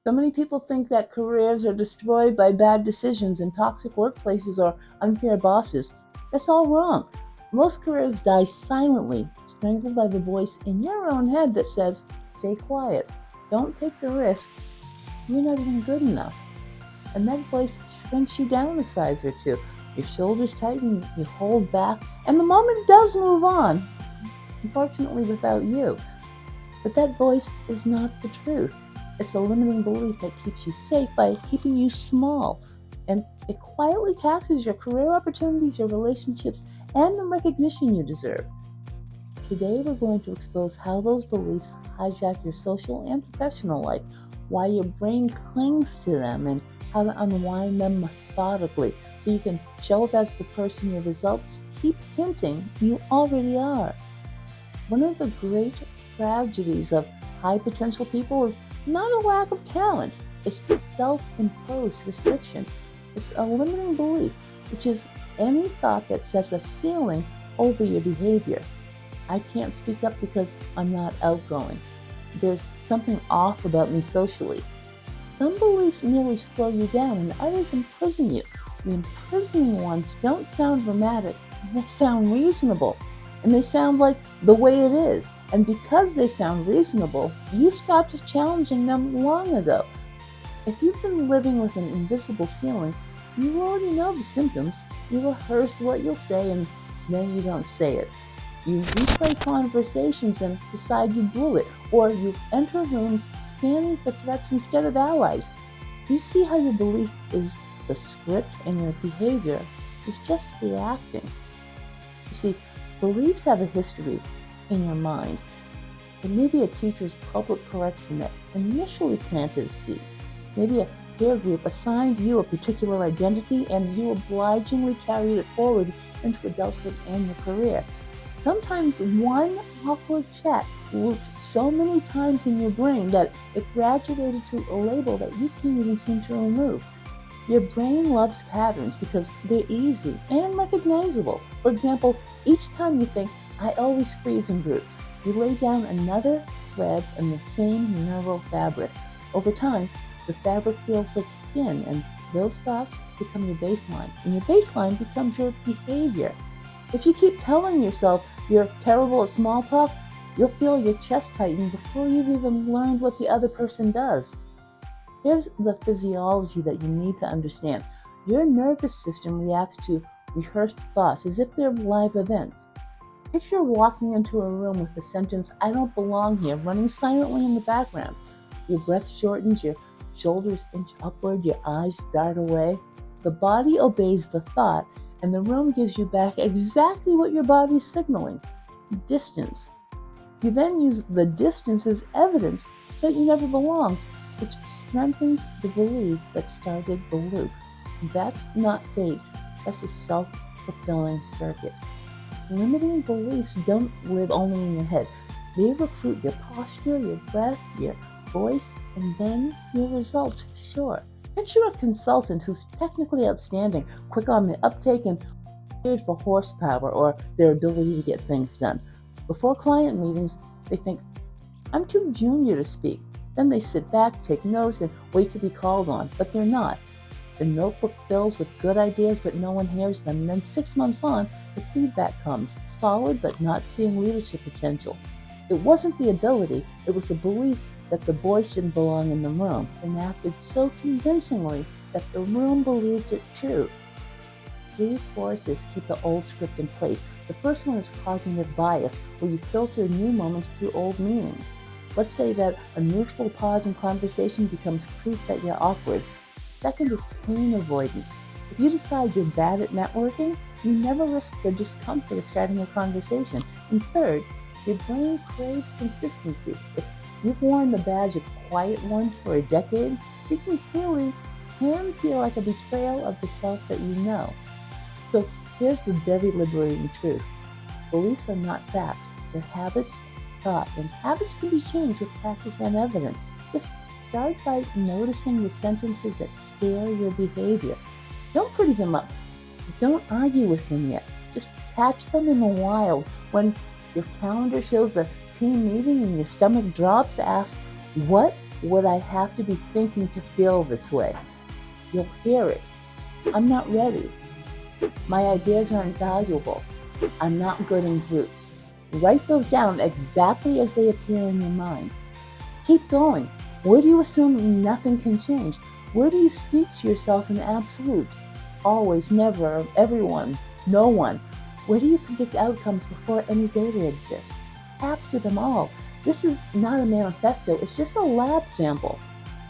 So many people think that careers are destroyed by bad decisions and toxic workplaces or unfair bosses. That's all wrong. Most careers die silently, strangled by the voice in your own head that says, stay quiet, don't take the risk, you're not even good enough. And that voice shrinks you down a size or two. Your shoulders tighten, you hold back, and the moment does move on, unfortunately without you. But that voice is not the truth. It's a limiting belief that keeps you safe by keeping you small. And it quietly taxes your career opportunities, your relationships, and the recognition you deserve. Today, we're going to expose how those beliefs hijack your social and professional life, why your brain clings to them, and how to unwind them methodically so you can show up as the person your results keep hinting you already are. One of the great tragedies of high potential people is not a lack of talent, it's the self imposed restriction. It's a limiting belief, which is any thought that sets a ceiling over your behavior. I can't speak up because I'm not outgoing. There's something off about me socially. Some beliefs merely slow you down and others imprison you. The imprisoning ones don't sound dramatic, they sound reasonable. And they sound like the way it is. And because they sound reasonable, you stopped challenging them long ago. If you've been living with an invisible ceiling, you already know the symptoms. You rehearse what you'll say and then you don't say it. You replay conversations and decide you blew it, or you enter rooms scanning for threats instead of allies. Do you see how your belief is the script and your behavior is just reacting? You see, beliefs have a history in your mind. It may be a teacher's public correction that initially planted a seed. Maybe a peer group assigned you a particular identity and you obligingly carried it forward into adulthood and your career. Sometimes one awkward chat looped so many times in your brain that it graduated to a label that you can't even seem to remove. Your brain loves patterns because they're easy and recognizable. For example, each time you think, I always freeze in groups, you lay down another thread in the same neural fabric. Over time, the fabric feels like skin, and those thoughts become your baseline, and your baseline becomes your behavior. If you keep telling yourself you're terrible at small talk, you'll feel your chest tighten before you've even learned what the other person does. Here's the physiology that you need to understand. Your nervous system reacts to rehearsed thoughts as if they're live events. Picture walking into a room with the sentence, I don't belong here, running silently in the background. Your breath shortens, your shoulders inch upward, your eyes dart away. The body obeys the thought, and the room gives you back exactly what your body's signaling: distance. You then use the distance as evidence that you never belonged, which strengthens the belief that started the loop. That's not fate, that's a self-fulfilling circuit. Limiting beliefs don't live only in your head. They recruit your posture, your breath, your voice, and then your results, sure. Picture a consultant who's technically outstanding, quick on the uptake, and paid for horsepower or their ability to get things done. Before client meetings, they think, I'm too junior to speak. Then they sit back, take notes, and wait to be called on, but they're not. The notebook fills with good ideas, but no one hears them. And then 6 months on, the feedback comes, solid but not seeing leadership potential. It wasn't the ability, it was the belief that the voice didn't belong in the room, and acted so convincingly that the room believed it too. Three forces keep the old script in place. The first one is cognitive bias, where you filter new moments through old meanings. Let's say that a neutral pause in conversation becomes proof that you're awkward. Second is pain avoidance. If you decide you're bad at networking, you never risk the discomfort of starting a conversation. And third, your brain craves consistency. If you've worn the badge of quiet one for a decade, speaking freely can feel like a betrayal of the self that you know. So here's the very liberating truth. Beliefs are not facts. They're habits, thought, and habits can be changed with practice and evidence. Just start by noticing the sentences that steer your behavior. Don't pretty them up. Don't argue with them yet. Just catch them in the wild. When your calendar shows a team meeting and your stomach drops, ask, what Would I have to be thinking to feel this way? You'll hear it. I'm not ready. My ideas aren't valuable. I'm not good in groups. Write those down exactly as they appear in your mind. Keep going. Where do you assume nothing can change? Where do you speak to yourself in absolutes? Always, never, everyone, no one. Where do you predict outcomes before any data exists? Capture them all. This is not a manifesto, it's just a lab sample.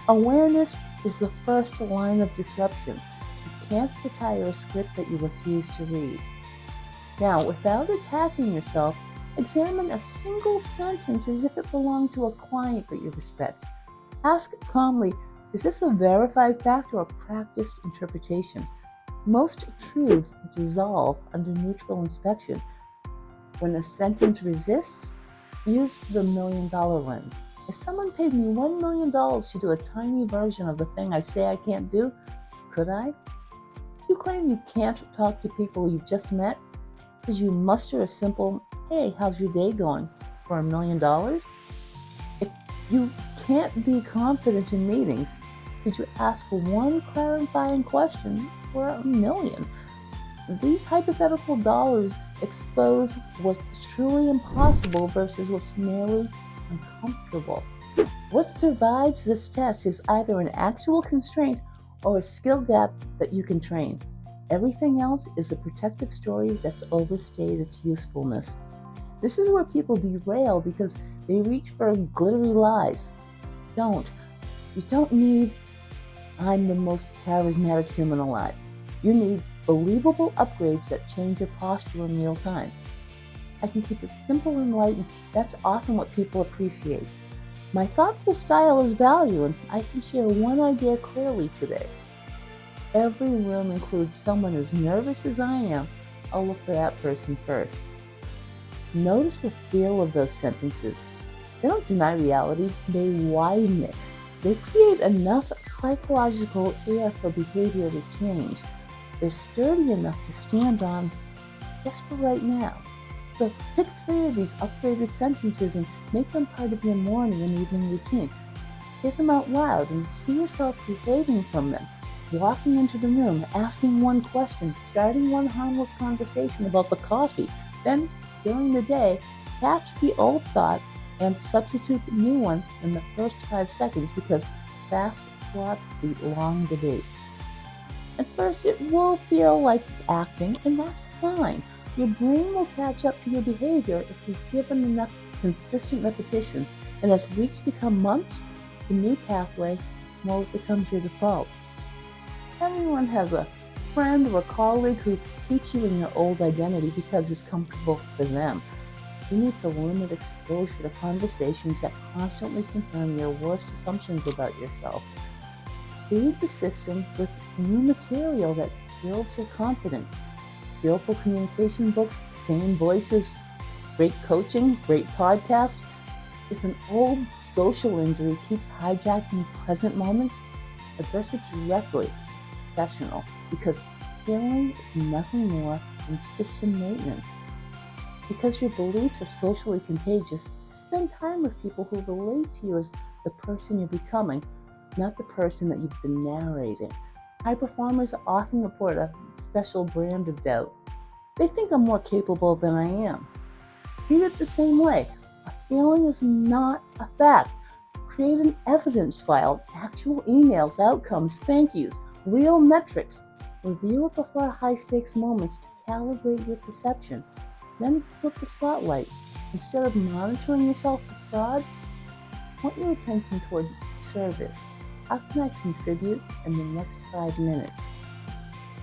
Awareness is the first line of disruption. You can't retire a script that you refuse to read. Now, without attacking yourself, examine a single sentence as if it belonged to a client that you respect. Ask calmly, is this a verified fact or a practiced interpretation? Most truths dissolve under neutral inspection. When a sentence resists, use the $1 million lens. If someone paid me $1 million to do a tiny version of the thing I say I can't do, could I? If you claim you can't talk to people you've just met, could you muster a simple, hey, how's your day going, for $1 million? If you can't be confident in meetings, could you ask one clarifying question for $1 million? These hypothetical dollars expose what's truly impossible versus what's merely uncomfortable. What survives this test is either an actual constraint or a skill gap that you can train. Everything else is a protective story that's overstayed its usefulness. This is where people derail because they reach for glittery lies. Don't. You don't need, I'm the most charismatic human alive. You need believable upgrades that change your posture in real time. I can keep it simple and light, and that's often what people appreciate. My thoughtful style is value, and I can share one idea clearly today. Every room includes someone as nervous as I am. I'll look for that person first. Notice the feel of those sentences. They don't deny reality, they widen it. They create enough psychological air for behavior to change. They're sturdy enough to stand on just for right now. So pick 3 of these upgraded sentences and make them part of your morning and evening routine. Say them out loud and see yourself behaving from them. Walking into the room, asking one question, starting one harmless conversation about the coffee. Then, during the day, catch the old thought and substitute the new one in the first 5 seconds because fast swaps beat long debates. At first, it will feel like acting, and that's fine. Your brain will catch up to your behavior if you've given enough consistent repetitions, and as weeks become months, the new pathway becomes your default. Everyone has a friend or a colleague who keeps you in your old identity because it's comfortable for them. You need to limit exposure to conversations that constantly confirm your worst assumptions about yourself. Feed the system with new material that builds your confidence. Skillful communication books, sane voices, great coaching, great podcasts. If an old social injury keeps hijacking present moments, address it directly, professional, because healing is nothing more than system maintenance. Because your beliefs are socially contagious, spend time with people who relate to you as the person you're becoming, not the person that you've been narrating. High performers often report a special brand of doubt. They think I'm more capable than I am. Treat it the same way. A feeling is not a fact. Create an evidence file, actual emails, outcomes, thank yous, real metrics. Review it before high-stakes moments to calibrate your perception. Then flip the spotlight. Instead of monitoring yourself for fraud, point your attention toward service. How can I contribute in the next 5 minutes?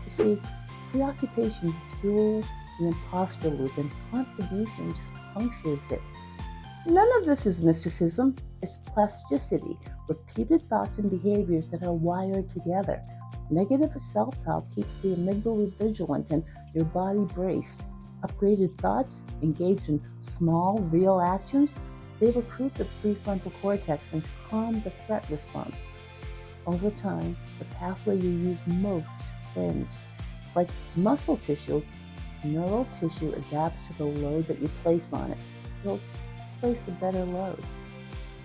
You see, preoccupation fuels the imposter loop, and contribution just punctures it. None of this is mysticism. It's plasticity, repeated thoughts and behaviors that are wired together. Negative self-talk keeps the amygdala vigilant and your body braced. Upgraded thoughts, engaged in small, real actions, they recruit the prefrontal cortex and calm the threat response. Over time, the pathway you use most thins. Like muscle tissue, neural tissue adapts to the load that you place on it. So place a better load.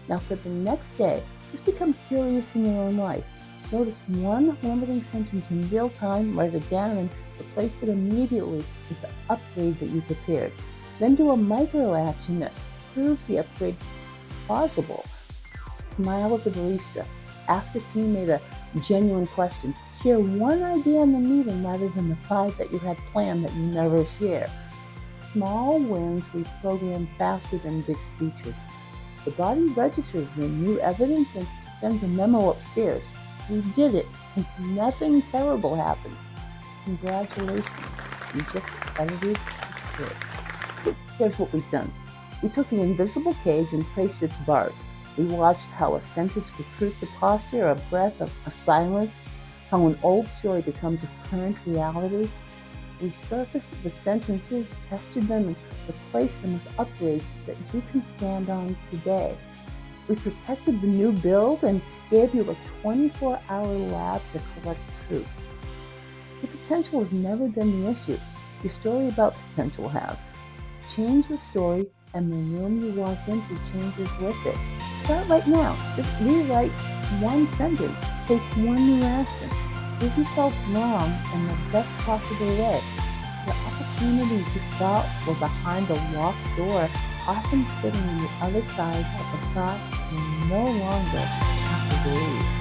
Now for the next day, Just become curious in your own life. Notice one limiting sentence in real time, write it down, and replace it immediately with the upgrade that you prepared. Then do a micro action that proves the upgrade plausible. Smile at the barista. Ask a teammate a genuine question. Share one idea in the meeting rather than the 5 that you had planned that you never share. Small wins reprogram faster than big speeches. The body registers the new evidence and sends a memo upstairs. You did it, and nothing terrible happened. Congratulations, you just edited the script. Here's what we've done. We took the invisible cage and traced its bars. We watched how a sentence recruits a posture, a breath, a silence, how an old story becomes a current reality. We surfaced the sentences, tested them, and replaced them with upgrades that you can stand on today. We protected the new build and gave you a 24-hour lab to collect proof. Your potential has never been the issue. Your story about potential has. Change the story, and the room you walk into changes with it. Start right now. Just rewrite one sentence. Take one new action. Prove yourself wrong in the best possible way. The opportunities you thought were behind a locked door often sitting on the other side of the thought you no longer have to believe.